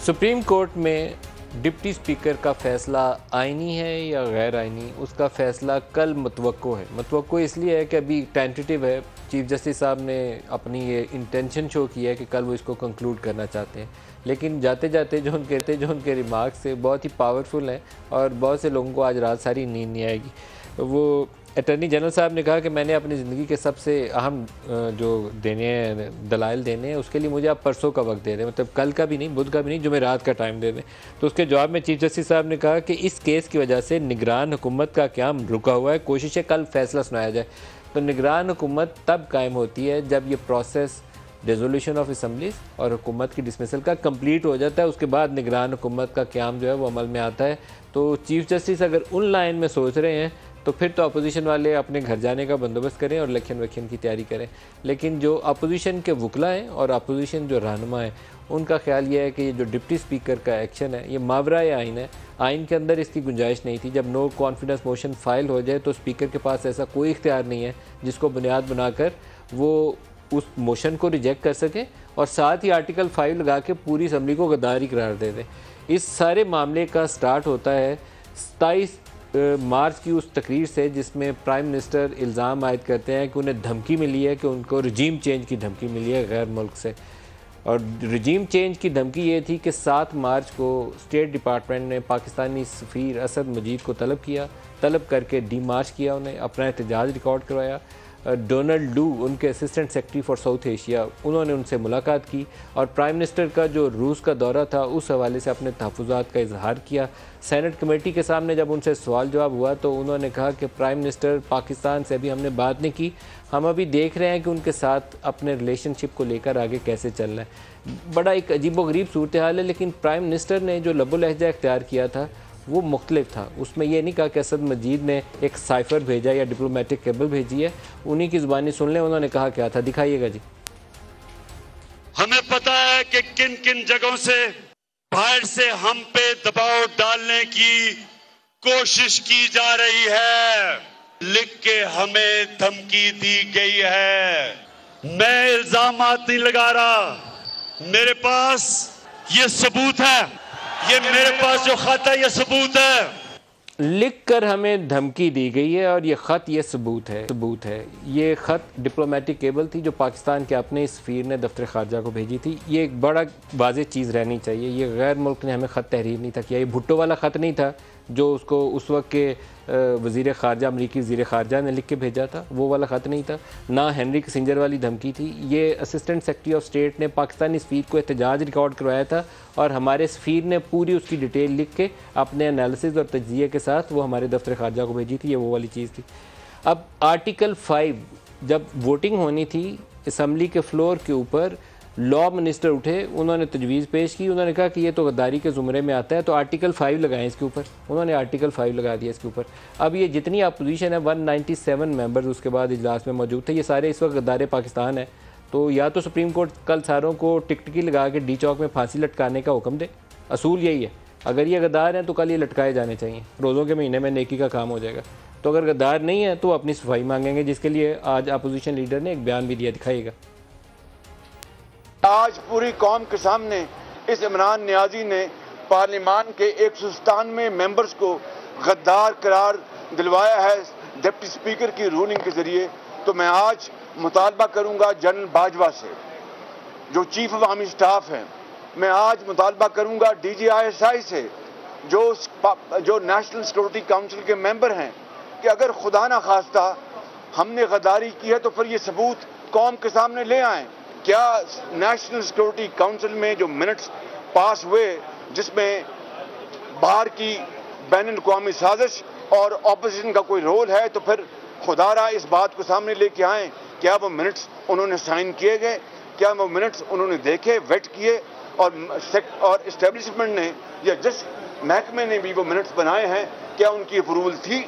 Supreme court में deputy speaker का फ़ैसला आइनी है या गैर आइनी, उसका फ़ैसला कल मुतवक्को है। मुतवक्को इसलिए है कि अभी टेंटेटिव है। चीफ जस्टिस साहब ने अपनी ये इंटेंशन शो किया है कि कल वो इसको कंक्लूड करना चाहते हैं, लेकिन जाते जाते जो उनके रिमार्क्स है बहुत ही पावरफुल हैं और बहुत से लोगों को आज रात सारी नींद नहीं आएगी। वो अटर्नी जनरल साहब ने कहा कि मैंने अपनी ज़िंदगी के सबसे अहम जो देने हैं दलाइल देने हैं, उसके लिए मुझे आप परसों का वक्त दे दें, मतलब कल का भी नहीं, बुध का भी नहीं, जुमेरात का टाइम दे दें। तो उसके जवाब में चीफ जस्टिस साहब ने कहा कि इस केस की वजह से निगरान हुकूमत का क़याम रुका हुआ है, कोशिश है कल फैसला सुनाया जाए। तो निगरान हुकूमत तब कायम होती है जब ये प्रोसेस रेजोल्यूशन ऑफ असम्बलीज और हुकूमत की डिसमिसल का कंप्लीट हो जाता है, उसके बाद निगरान हुकूमत का क़याम जो है वो अमल में आता है। तो चीफ जस्टिस अगर उन लाइन में सोच रहे हैं तो फिर तो अपोजिशन वाले अपने घर जाने का बंदोबस्त करें और इलेक्शन वक्शन की तैयारी करें। लेकिन जो अपोजिशन के वकला हैं और अपोजिशन जो रहनुमा हैं, उनका ख्याल ये है कि ये जो डिप्टी स्पीकर का एक्शन है ये मावराए आइन है। आइन के अंदर इसकी गुंजाइश नहीं थी। जब नो कॉन्फिडेंस मोशन फाइल हो जाए तो स्पीकर के पास ऐसा कोई इख्तियार नहीं है जिसको बुनियाद बनाकर वो उस मोशन को रिजेक्ट कर सके और साथ ही आर्टिकल 5 लगा के पूरी असम्बली को गद्दारी करार दे दें। इस सारे मामले का स्टार्ट होता है 27 मार्च की उस तकरीर से जिसमें प्राइम मिनिस्टर इल्ज़ाम आयद करते हैं कि उन्हें धमकी मिली है, कि उनको रजीम चेंज की धमकी मिली है गैर मुल्क से। और रजीम चेंज की धमकी ये थी कि 7 मार्च को स्टेट डिपार्टमेंट ने पाकिस्तानी सफ़ीर असद मजीद को तलब करके डीमार्च किया, उन्हें अपना एहतजाज रिकॉर्ड करवाया। डोनाल्ड लू उनके assistant secretary for south Asia, उन्होंने उनसे मुलाकात की और प्राइम मिनिस्टर का जो रूस का दौरा था उस हवाले से अपने तहफ़्फ़ुज़ात का इजहार किया। सेनेट कमेटी के सामने जब उनसे सवाल जवाब हुआ तो उन्होंने कहा कि प्राइम मिनिस्टर पाकिस्तान से अभी हमने बात नहीं की, हम अभी देख रहे हैं कि उनके साथ अपने रिलेशनशिप को लेकर आगे कैसे चलना है। बड़ा एक अजीबोगरीब सूरत हाल है, लेकिन प्राइम मिनिस्टर ने जो लबो लहजा इख्तियार किया था वो मुख्तलिफ था। उसमें यह नहीं कहा कि असद मजीद ने एक साइफ़र भेजा या डिप्लोमेटिक केबल भेजी है, उन्हीं की ज़ुबानी सुन लें उन्होंने कहा क्या था। दिखाइएगा जी। हमें पता है कि किन किन जगहों से बाहर से हम पे दबाव डालने की कोशिश की जा रही है, लिख के हमें धमकी दी गई है। मैं इल्जामात नहीं लगा रहा, मेरे पास ये सबूत है, ये मेरे पास जो खत है ये सबूत है। लिख कर हमें धमकी दी गई है और ये ख़त ये सबूत है। ये ख़त डिप्लोमेटिक केबल थी जो पाकिस्तान के अपने सफ़ीर ने दफ्तर ख़ारजा को भेजी थी। ये एक बड़ा वाज़ेह चीज़ रहनी चाहिए। ये गैर मुल्क ने हमें ख़त तहरीर नहीं था किया, ये भुट्टो वाला ख़त नहीं था जो उसको उस वक्त के वज़ीर ख़ारजा अमरीकी वज़ीर ख़ारजा ने लिख के भेजा था, वो वाला ख़त नहीं था। ना हेनरी किसिंजर वाली धमकी थी। ये असिस्टेंट सेक्रेटरी ऑफ स्टेट ने पाकिस्तानी सफ़ीर को एहतजाज रिकॉर्ड करवाया था और हमारे सफ़ीर ने पूरी उसकी डिटेल लिख के अपने एनालिसिस और तज्ज़िये के साथ वो हमारे दफ्तर ख़ारजा को भेजी थी। ये वो वाली चीज़ थी। अब आर्टिकल 5 जब वोटिंग होनी थी असम्बली के फ्लोर के ऊपर, लॉ मिनिस्टर उठे, उन्होंने तजवीज़ पेश की, उन्होंने कहा कि ये तो गद्दारी के ज़ुमरे में आता है तो आर्टिकल 5 लगाएं इसके ऊपर। उन्होंने आर्टिकल 5 लगा दिया इसके ऊपर। अब ये जितनी अपोजिशन है 197 मेंबर्स उसके बाद इजलास में मौजूद थे, ये सारे इस वक्त गद्दार पाकिस्तान है। तो या तो सुप्रीम कोर्ट कल सारों को टिकटिकी लगा के डी चौक में फांसी लटकाने का हुक्म दे, असूल यही है। अगर ये गद्दार हैं तो कल ये लटकाए जाने चाहिए, रोज़ों के महीने में नेकी का काम हो जाएगा। तो अगर गद्दार नहीं है तो अपनी सफाई मांगेंगे, जिसके लिए आज अपोजिशन लीडर ने एक बयान भी दिया। दिखाइएगा। आज पूरी कौम के सामने इस इमरान नियाजी ने पार्लियामान के 197 मेंबर्स को गद्दार करार दिलवाया है डिप्टी स्पीकर की रूलिंग के जरिए। तो मैं आज मुतालबा करूंगा जनरल बाजवा से, जो चीफ ऑफ आर्मी स्टाफ हैं, मैं आज मुतालबा करूंगा DGISI से, जो नेशनल सिक्योरिटी काउंसिल के मेंबर हैं, कि अगर खुदा ना खास्ता हमने गद्दारी की है तो फिर ये सबूत कौम के सामने ले आएं। क्या नेशनल सिक्योरिटी काउंसिल में जो मिनट्स पास हुए जिसमें बाहर की बैन अवी साजिश और ऑपोजिशन का कोई रोल है, तो फिर खुदारा इस बात को सामने लेके आएँ। क्या वो मिनट्स उन्होंने साइन किए गए? क्या वो मिनट्स उन्होंने देखे, वेट किए और इस्टेब्लिशमेंट ने या जिस महकमे ने भी वो मिनट्स बनाए हैं, क्या उनकी अप्रूवल थी?